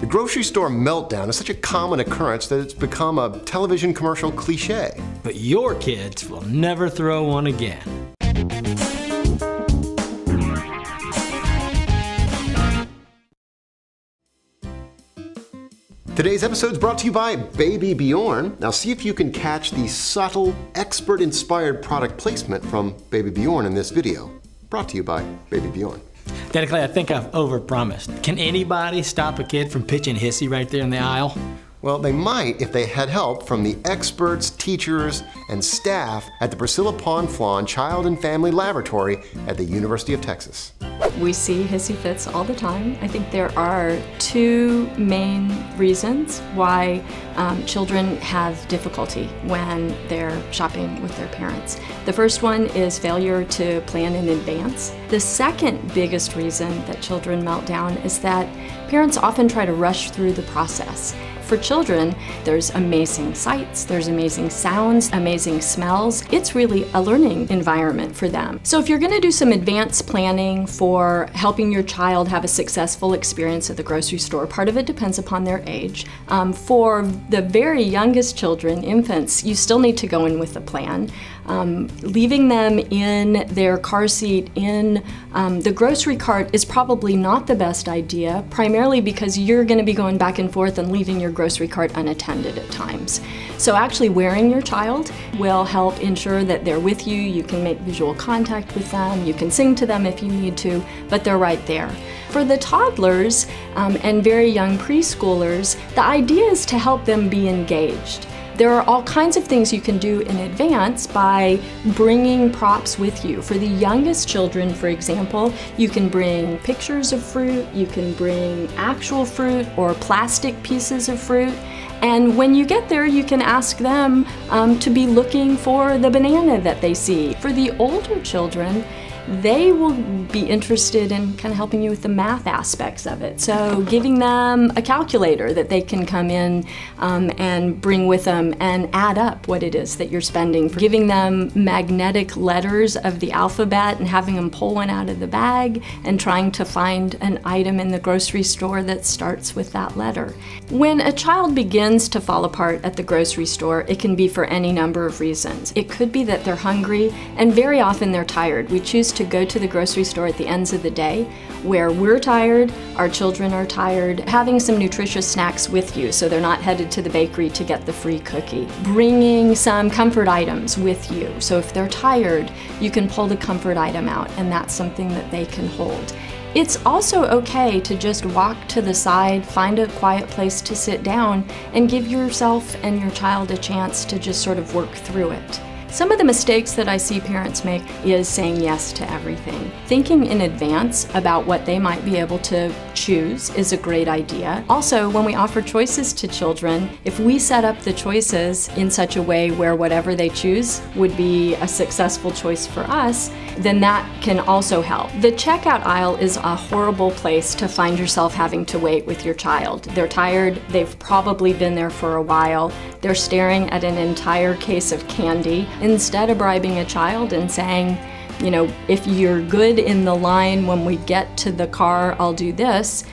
The grocery store meltdown is such a common occurrence that it's become a television commercial cliche. But your kids will never throw one again. Today's episode is brought to you by Baby Bjorn. Now see if you can catch the subtle, expert-inspired product placement from Baby Bjorn in this video. Brought to you by Baby Bjorn. Daddy Clay, I think I've overpromised. Can anybody stop a kid from pitching hissy right there in the aisle? Well, they might if they had help from the experts, teachers, and staff at the Priscilla Pon-Flawn Child and Family Laboratory at the University of Texas. We see hissy fits all the time. I think there are two main reasons why children have difficulty when they're shopping with their parents. The first one is failure to plan in advance. The second biggest reason that children melt down is that parents often try to rush through the process. For children, there's amazing sights, there's amazing sounds, amazing smells. It's really a learning environment for them. So if you're gonna do some advanced planning for helping your child have a successful experience at the grocery store, part of it depends upon their age. For the very youngest children, infants, you still need to go in with a plan. Leaving them in their car seat in the grocery cart is probably not the best idea, primarily because you're going to be going back and forth and leaving your grocery cart unattended at times. So actually wearing your child will help ensure that they're with you, you can make visual contact with them, you can sing to them if you need to, but they're right there. For the toddlers and very young preschoolers, the idea is to help them be engaged. There are all kinds of things you can do in advance by bringing props with you. For the youngest children, for example, you can bring pictures of fruit, you can bring actual fruit or plastic pieces of fruit. And when you get there, you can ask them to be looking for the banana that they see. For the older children, they will be interested in kind of helping you with the math aspects of it. So giving them a calculator that they can come in and bring with them and add up what it is that you're spending. Giving them magnetic letters of the alphabet and having them pull one out of the bag and trying to find an item in the grocery store that starts with that letter. When a child begins to fall apart at the grocery store, it can be for any number of reasons. It could be that they're hungry, and very often they're tired. We choose to go to the grocery store at the ends of the day where we're tired, our children are tired, having some nutritious snacks with you so they're not headed to the bakery to get the free cookie. Bringing some comfort items with you. So if they're tired, you can pull the comfort item out and that's something that they can hold. It's also okay to just walk to the side, find a quiet place to sit down, and give yourself and your child a chance to just sort of work through it. Some of the mistakes that I see parents make is saying yes to everything. Thinking in advance about what they might be able to choose is a great idea. Also, when we offer choices to children, if we set up the choices in such a way where whatever they choose would be a successful choice for us, then that can also help. The checkout aisle is a horrible place to find yourself having to wait with your child. They're tired, they've probably been there for a while, they're staring at an entire case of candy. Instead of bribing a child and saying, you know, if you're good in the line when we get to the car, I'll do this.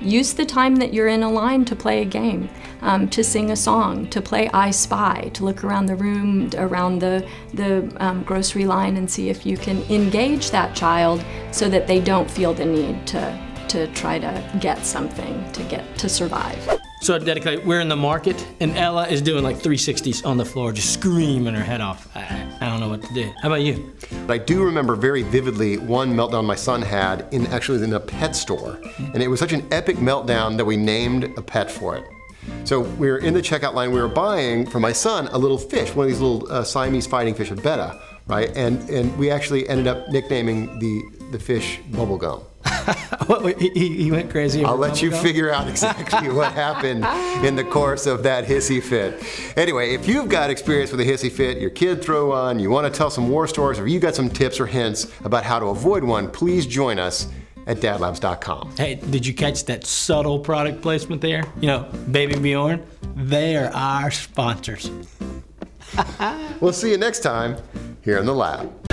Use the time that you're in a line to play a game, to sing a song, to play I Spy, to look around the room, around the grocery line and see if you can engage that child so that they don't feel the need to try to get something to survive. So Daddy Clay, we're in the market and Ella is doing like 360s on the floor, just screaming her head off. I don't know what to do. How about you? I do remember very vividly one meltdown my son had actually in a pet store. And it was such an epic meltdown that we named a pet for it. So we were in the checkout line, we were buying for my son a little fish, one of these little Siamese fighting fish, a betta, right? And we actually ended up nicknaming the fish Bubblegum. He went crazy. I'll let you figure out exactly what happened in the course of that hissy fit. Anyway, if you've got experience with a hissy fit, your kid threw one, you want to tell some war stories, or you got some tips or hints about how to avoid one, please join us at DadLabs.com. Hey, did you catch that subtle product placement there? You know, Baby Bjorn, they are our sponsors. We'll see you next time here in the lab.